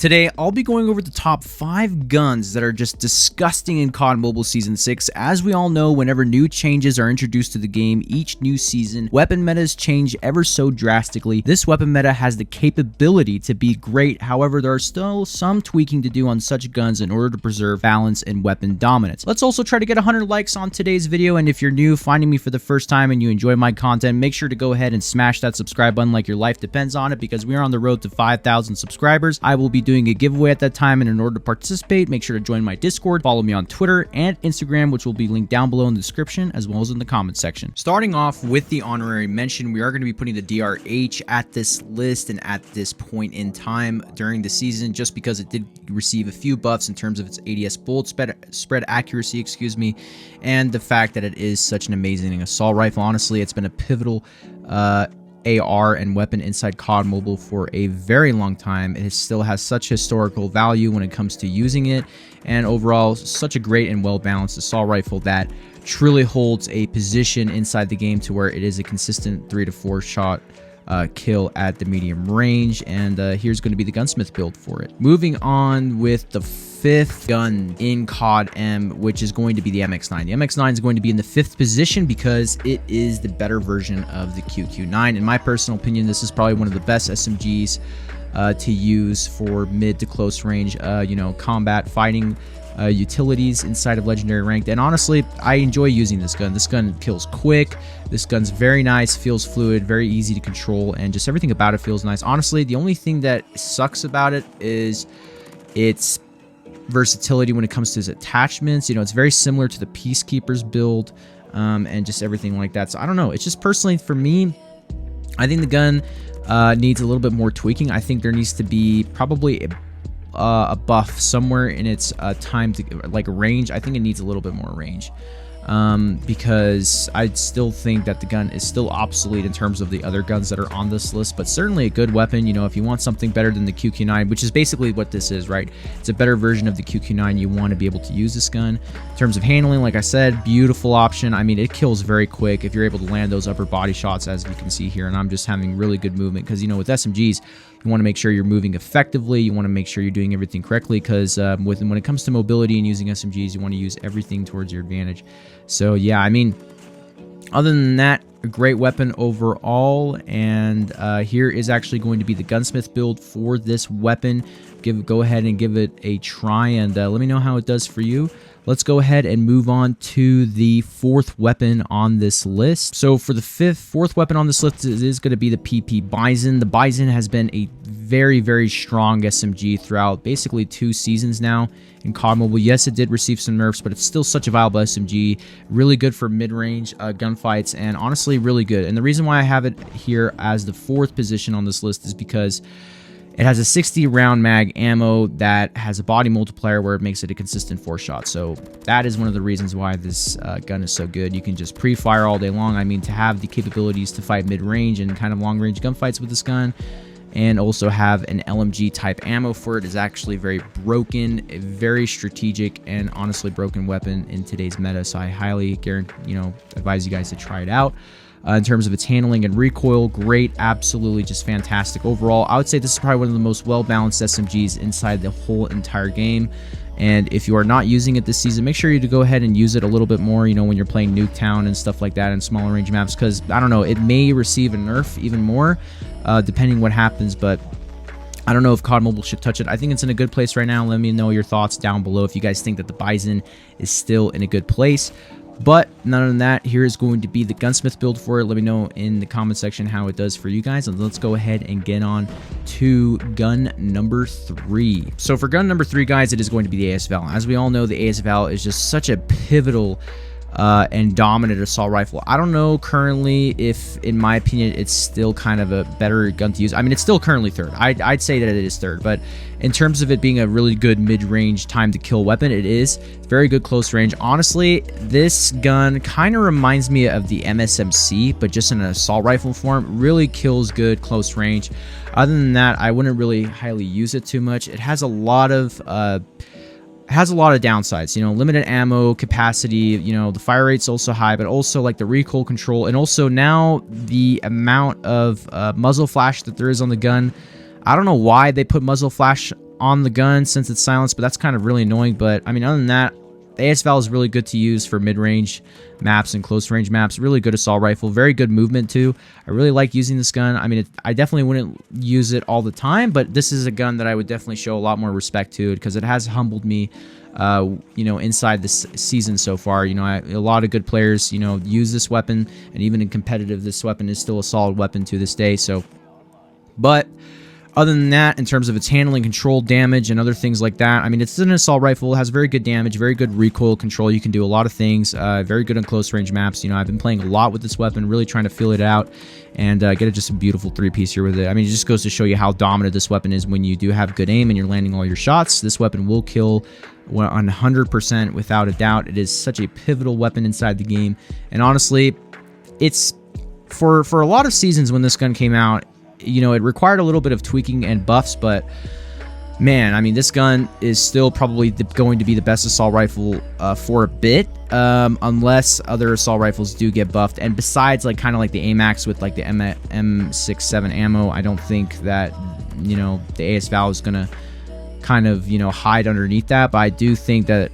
Today, I'll be going over the top 5 guns that are just disgusting in COD Mobile Season 6. As we all know, whenever new changes are introduced to the game each new season, weapon metas change ever so drastically. This weapon meta has the capability to be great, however, there are still some tweaking to do on such guns in order to preserve balance and weapon dominance. Let's also try to get 100 likes on today's video, and if you're new, finding me for the first time and you enjoy my content, make sure to go ahead and smash that subscribe button like your life depends on it, because we are on the road to 5,000 subscribers. I will be doing a giveaway at that time, and in order to participate, make sure to join my Discord, follow me on Twitter and Instagram, which will be linked down below in the description as well as in the comment section. Starting off with the honorary mention, we are going to be putting the DRH at this list and at this point in time during the season, just because it did receive a few buffs in terms of its ADS bullet spread accuracy, and the fact that it is such an amazing assault rifle. Honestly, it's been a pivotal AR and weapon inside COD Mobile for a very long time. It still has such historical value when it comes to using it, and overall such a great and well balanced assault rifle that truly holds a position inside the game to where it is a consistent 3 to 4 shot kill at the medium range. And here's going to be the Gunsmith build for it. Moving on with the 5th gun in COD M, which is going to be the MX9. The MX9 is going to be in the 5th position because it is the better version of the QQ9. In my personal opinion, this is probably one of the best SMGs to use for mid to close range, combat fighting utilities inside of legendary ranked. And honestly, I enjoy using this gun. This gun kills quick. This gun's very nice, feels fluid, very easy to control, and just everything about it feels nice. Honestly, the only thing that sucks about it is its versatility when it comes to its attachments. It's very similar to the Peacekeeper's build, and just everything like that. So I don't know, it's just personally for me, I think the gun needs a little bit more tweaking. I think there needs to be probably a buff somewhere in its time to like range. I think it needs a little bit more range, because I still think that the gun is still obsolete in terms of the other guns that are on this list, but certainly a good weapon. If you want something better than the QQ9, which is basically what this is, right? It's a better version of the QQ9. You want to be able to use this gun. In terms of handling, like I said, beautiful option. I mean, it kills very quick if you're able to land those upper body shots, as you can see here. And I'm just having really good movement because, with SMGs, you want to make sure you're moving effectively. You want to make sure you're doing everything correctly, because when it comes to mobility and using SMGs, you want to use everything towards your advantage. So yeah, I mean, other than that, a great weapon overall. And here is actually going to be the Gunsmith build for this weapon. Go ahead and give it a try, and let me know how it does for you. Let's go ahead and move on to the 4th weapon on this list. So for the 4th weapon on this list is going to be the PP Bizon. The Bizon has been a very, very strong SMG throughout basically 2 seasons now in COD Mobile. Yes, it did receive some nerfs, but it's still such a viable SMG. Really good for mid-range gunfights, and honestly really good. And the reason why I have it here as the 4th position on this list is because it has a 60 round mag ammo that has a body multiplier where it makes it a consistent 4 shot. So that is one of the reasons why this gun is so good. You can just pre-fire all day long. I mean, to have the capabilities to fight mid-range and kind of long-range gunfights with this gun, and also have an LMG type ammo for it, is actually very broken, a very strategic and honestly broken weapon in today's meta. So I highly advise you guys to try it out. In terms of its handling and recoil, great, absolutely just fantastic. Overall, I would say this is probably one of the most well-balanced SMGs inside the whole entire game. And if you are not using it this season, make sure you to go ahead and use it a little bit more, when you're playing Nuketown and stuff like that in smaller range maps, because, I don't know, it may receive a nerf even more, depending what happens, but I don't know if COD Mobile should touch it. I think it's in a good place right now. Let me know your thoughts down below if you guys think that the Bizon is still in a good place. But none of that, here is going to be the Gunsmith build for it. Let me know in the comment section how it does for you guys. And let's go ahead and get on to gun number 3. So for gun number 3, guys, it is going to be the ASVAL. As we all know, the ASVAL is just such a pivotal and dominant assault rifle. I don't know currently if, in my opinion, it's still kind of a better gun to use. I mean, it's still currently 3rd. I'd say that it is 3rd, but in terms of it being a really good mid-range time to kill weapon, it is very good close range. Honestly, this gun kind of reminds me of the MSMC, but just in an assault rifle form. Really kills good close range. Other than that, I wouldn't really highly use it too much. It has a lot of downsides, limited ammo capacity, the fire rate's also high, but also like the recoil control, and also now the amount of muzzle flash that there is on the gun. I don't know why they put muzzle flash on the gun since it's silenced, but that's kind of really annoying. But I mean, other than that, the AS-Val is really good to use for mid-range maps and close-range maps. Really good assault rifle. Very good movement, too. I really like using this gun. I mean, I definitely wouldn't use it all the time, but this is a gun that I would definitely show a lot more respect to because it has humbled me, you know, inside this season so far. You know, a lot of good players, you know, use this weapon, and even in competitive, this weapon is still a solid weapon to this day. So, but other than that, in terms of its handling, control, damage, and other things like that, I mean, it's an assault rifle. It has very good damage, very good recoil control. You can do a lot of things. Very good on close-range maps. You know, I've been playing a lot with this weapon, really trying to feel it out and get just a beautiful three-piece here with it. I mean, it just goes to show you how dominant this weapon is when you do have good aim and you're landing all your shots. This weapon will kill 100% without a doubt. It is such a pivotal weapon inside the game. And honestly, it's for a lot of seasons when this gun came out, you know, it required a little bit of tweaking and buffs, but man, I mean, this gun is still probably going to be the best assault rifle for a bit, unless other assault rifles do get buffed. And besides, like, kind of like the AMAX with like the M67 ammo, I don't think that, you know, the AS-Val is gonna kind of, you know, hide underneath that. But I do think that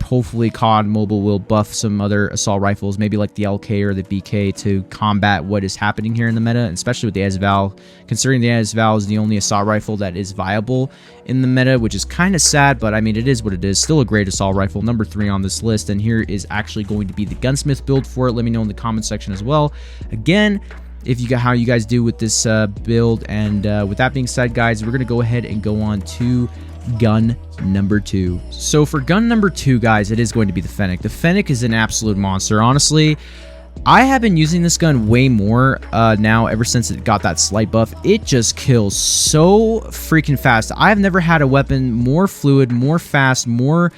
hopefully COD Mobile will buff some other assault rifles, maybe like the LK or the BK, to combat what is happening here in the meta, especially with the AS-Val, considering the AS-Val is the only assault rifle that is viable in the meta, which is kind of sad, but I mean, it is what it is. Still a great assault rifle, number 3 on this list, and here is actually going to be the Gunsmith build for it. Let me know in the comment section as well. Again, if you got how you guys do with this build. And with that being said, guys, we're gonna go ahead and go on to gun number 2. So for gun number 2, guys, it is going to be the Fennec. The Fennec is an absolute monster. Honestly, I have been using this gun way more now ever since it got that slight buff. It just kills so freaking fast. I've never had a weapon more fluid, more fast, more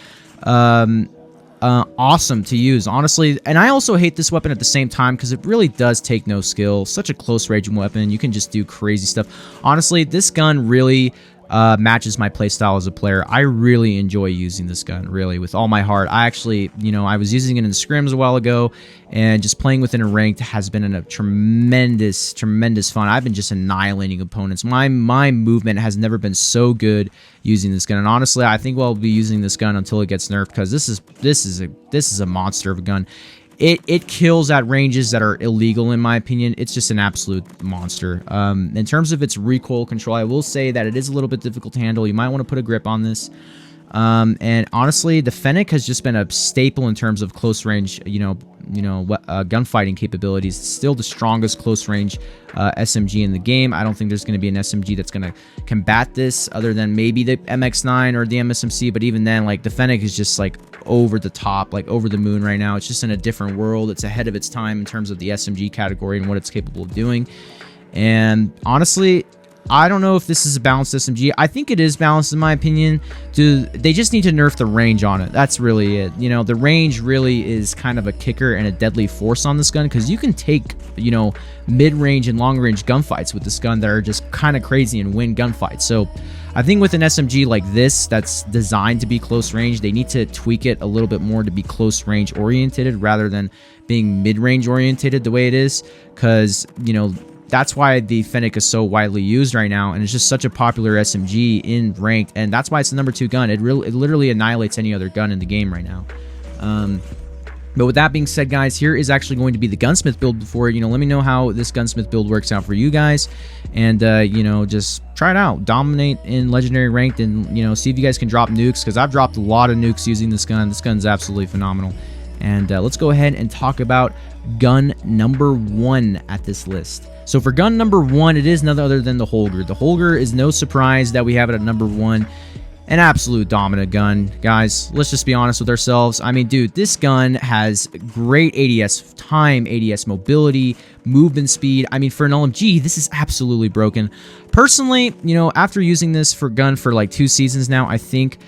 awesome to use, honestly. And I also hate this weapon at the same time because it really does take no skill. Such a close range weapon. You can just do crazy stuff. Honestly, this gun really matches my playstyle as a player. I really enjoy using this gun, really, with all my heart. I actually, you know, I was using it in the scrims a while ago, and just playing within a ranked has been a tremendous fun. I've been just annihilating opponents. My movement has never been so good using this gun, and honestly, I think I'll be using this gun until it gets nerfed, because this is a monster of a gun. It kills at ranges that are illegal, in my opinion. It's just an absolute monster. In terms of its recoil control, I will say that it is a little bit difficult to handle. You might want to put a grip on this. And honestly, the Fennec has just been a staple in terms of close range, gunfighting capabilities. It's still the strongest close range SMG in the game. I don't think there's going to be an SMG that's going to combat this, other than maybe the MX9 or the MSMC. But even then, like, the Fennec is just like over the top, like over the moon right now. It's just in a different world. It's ahead of its time in terms of the SMG category and what it's capable of doing. And honestly, I don't know if this is a balanced SMG. I think it is balanced, in my opinion. They just need to nerf the range on it. That's really it. You know, the range really is kind of a kicker and a deadly force on this gun, because you can take, you know, mid-range and long-range gunfights with this gun that are just kind of crazy and win gunfights. So I think with an SMG like this that's designed to be close range, they need to tweak it a little bit more to be close range oriented rather than being mid-range oriented the way it is, because, you know, that's why the Fennec is so widely used right now, and it's just such a popular SMG in ranked, and that's why it's the number 2 gun. It literally annihilates any other gun in the game right now. But with that being said, guys, here is actually going to be the Gunsmith build for it. You know, let me know how this Gunsmith build works out for you guys, and you know, just try it out. Dominate in legendary ranked, and, you know, see if you guys can drop nukes, because I've dropped a lot of nukes using this gun. This gun's absolutely phenomenal. And let's go ahead and talk about gun number 1 at this list. So for gun number 1, it is none other than the Holger. The Holger is no surprise that we have it at number 1. An absolute dominant gun, guys. Let's just be honest with ourselves. I mean, dude, this gun has great ADS time, ADS mobility, movement speed. I mean, for an LMG, this is absolutely broken. Personally, you know, after using this gun for like 2 seasons now, I think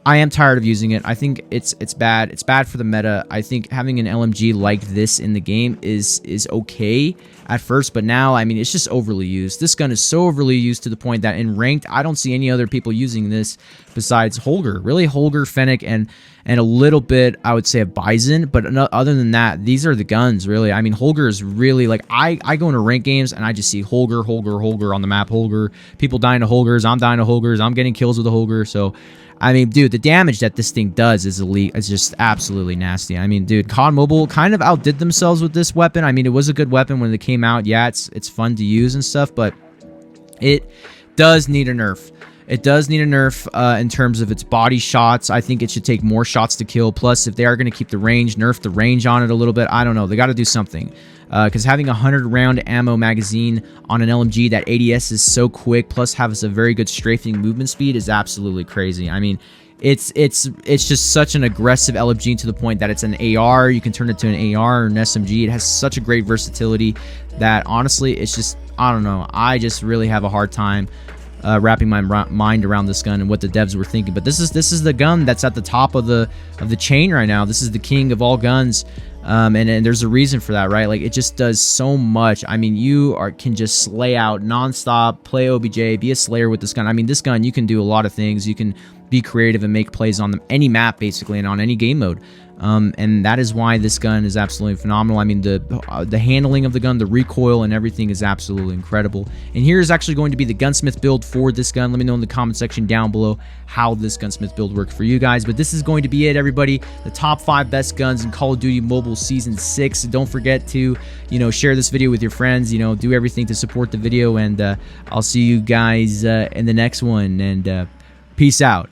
I am tired of using it. I think it's bad. It's bad for the meta. I think having an LMG like this in the game is okay at first, but now, I mean, it's just overly used. This gun is so overly used to the point that in ranked, I don't see any other people using this besides Holger. Really, Holger, Fennec, and a little bit, I would say, of Bizon. But other than that, these are the guns, really. I mean, Holger is really, like, I go into ranked games, and I just see Holger on the map, Holger. People dying to Holgers. I'm dying to Holgers. I'm getting kills with a Holger, so... I mean, dude, the damage that this thing does is elite. It's just absolutely nasty. I mean, dude, COD Mobile kind of outdid themselves with this weapon. I mean, it was a good weapon when it came out. Yeah, it's fun to use and stuff, but it does need a nerf. It does need a nerf in terms of its body shots. I think it should take more shots to kill. Plus, if they are going to keep the range, nerf the range on it a little bit. I don't know. They got to do something. Because having a 100-round ammo magazine on an LMG that ADS is so quick, plus has a very good strafing movement speed, is absolutely crazy. I mean, it's just such an aggressive LMG to the point that it's an AR. You can turn it to an AR or an SMG. It has such a great versatility that honestly, it's just, I don't know. I just really have a hard time wrapping my mind around this gun and what the devs were thinking. But this is the gun that's at the top of the chain right now. This is the king of all guns. And there's a reason for that, right? Like, it just does so much. I mean, you can just slay out nonstop, play OBJ, be a slayer with this gun. I mean, this gun, you can do a lot of things. You can be creative and make plays on any map, basically, and on any game mode. And that is why this gun is absolutely phenomenal. I mean, the handling of the gun, the recoil, and everything is absolutely incredible. And here is actually going to be the Gunsmith build for this gun. Let me know in the comment section down below how this Gunsmith build worked for you guys. But this is going to be it, everybody. The top 5 best guns in Call of Duty Mobile Season 6. Don't forget to, share this video with your friends. Do everything to support the video. And I'll see you guys in the next one. And peace out.